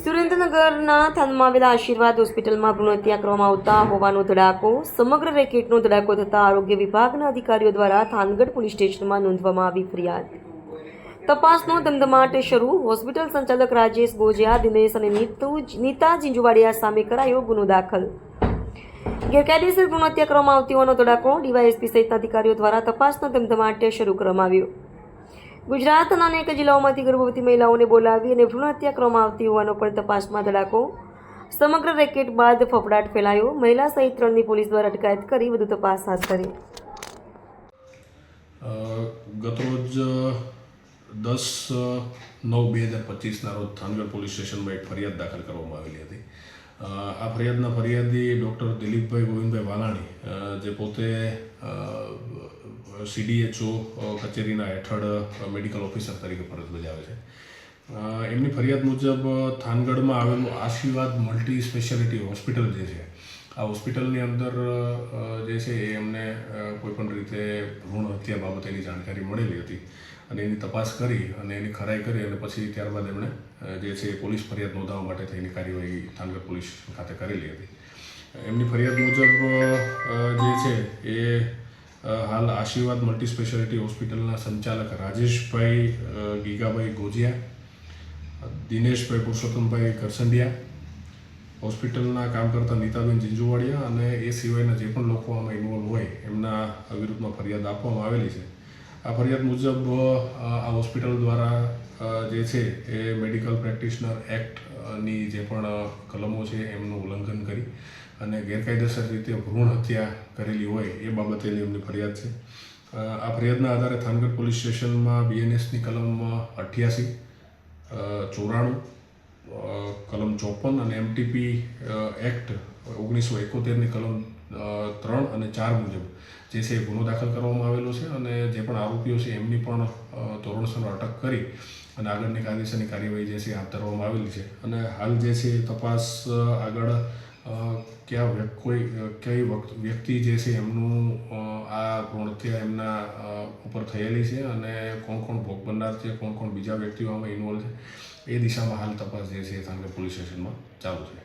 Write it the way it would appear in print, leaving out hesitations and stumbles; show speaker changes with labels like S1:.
S1: સુરેન્દ્રનગરના થાનમાં આવેલા આશીર્વાદ હોસ્પિટલમાં ભ્રૂણ હત્યા કરવામાં આવતા હોવાનો ધડાકો. સમગ્ર રેકેટનો ધડાકો થતાં આરોગ્ય વિભાગના અધિકારીઓ દ્વારા થાનગઢ પોલીસ સ્ટેશનમાં નોંધવામાં આવી ફરિયાદ. તપાસનો ધમધમાટ શરૂ. હોસ્પિટલ સંચાલક રાજેશ ગોજિયા, દિનેશ અને નીતા ઝીંઝુવાડિયા સામે કરાયો ગુનો દાખલ. ગેરકાયદેસર ભ્રૂણ હત્યા કરવામાં આવતી હોવાનો ધડાકો. ડીવાયએસપી સહિતના અધિકારીઓ દ્વારા તપાસનો ધમધમાટ શરૂ કરવામાં આવ્યો. ગુજરાતના અનેક જિલ્લાઓમાંથી ગર્ભવતી મહિલાઓને બોલાવી અને ભ્રૂણ હત્યા કરવામાં આવતી હોવાનો પણ તપાસમાં ધડાકો. સમગ્ર રેકેટ બાદ ફફડાટ ફેલાયો. મહિલા સહિત 3ની પોલીસ દ્વારા અટકાયત કરી વધુ તપાસ હાથ ધરી.
S2: ગતરોજ 10/9/2025ના રોજ થાનગઢ પોલીસ સ્ટેશનમાં એક ફરિયાદ દાખલ કરવામાં આવેલી હતી. આ ફરિયાદના ફરિયાદી ડૉક્ટર દિલીપભાઈ ગોવિંદભાઈ વાલાણી, જે પોતે CDHO કચેરીના હેઠળ મેડિકલ ઓફિસર તરીકે ફરજ બજાવે છે. એમની ફરિયાદ મુજબ થાનગઢમાં આવેલું આશીર્વાદ મલ્ટી સ્પેશિયાલિટી હોસ્પિટલ જે છે, આ હોસ્પિટલની અંદર જે છે એ એમને કોઈપણ રીતે ભ્રૂણ હત્યા બાબતેની જાણકારી મળેલી હતી અને એની તપાસ કરી અને એની ખરાઈ કરી અને પછી ત્યારબાદ એમણે જે છે પોલીસ ફરિયાદ નોંધાવવા માટે થઈને કાર્યવાહી થાનગઢ પોલીસ ખાતે કરેલી હતી. એમની ફરિયાદ મુજબ જે છે એ હાલ આશીર્વાદ મલ્ટી સ્પેશિયાલિટી હોસ્પિટલના સંચાલક રાજેશભાઈ ગીગાભાઈ ગોજિયા, દિનેશભાઈ પુરુષોત્તમભાઈ કરસંડિયા, હોસ્પિટલના કામ કરતા નીતાબેન ઝીંઝુવાડિયા અને એ સિવાયના જે પણ લોકો આમાં ઇન્વોલ્વ હોય એમના વિરુદ્ધમાં ફરિયાદ આપવામાં આવેલી છે. આ ફરિયાદ મુજબ આ હોસ્પિટલ દ્વારા જે છે એ મેડિકલ પ્રેક્ટિશનર એક્ટની જે પણ કલમો છે એમનું ઉલ્લંઘન કરી અને ગેરકાયદેસર રીતે ભ્રૂણ હત્યા કરેલી હોય એ બાબતેની એમની ફરિયાદ છે. આ ફરિયાદના આધારે થાનગઢ પોલીસ સ્ટેશનમાં BNSની કલમ 88, 94, કલમ 54 અને MTP એક્ટ 1971ની કલમ 3 અને 4 મુજબ જે છે એ ગુનો દાખલ કરવામાં આવેલો છે અને જે પણ આરોપીઓ છે એમની પણ ધોરણસર અટક કરી અને આગળની કાયદેસરની કાર્યવાહી જે છે હાથ ધરવામાં આવેલી છે. અને હાલ જે છે તપાસ આગળ કઈ વ્યક્તિ જે છે એમનું આ ભ્રૂણ હત્યા એમના ઉપર થયેલી છે અને કોણ કોણ ભોગ બનનાર છે, કોણ કોણ બીજા વ્યક્તિઓ આમાં ઇન્વોલ્વ છે, એ દિશામાં હાલ તપાસ જે છે થાનગઢ પોલીસ સ્ટેશનમાં ચાલુ છે.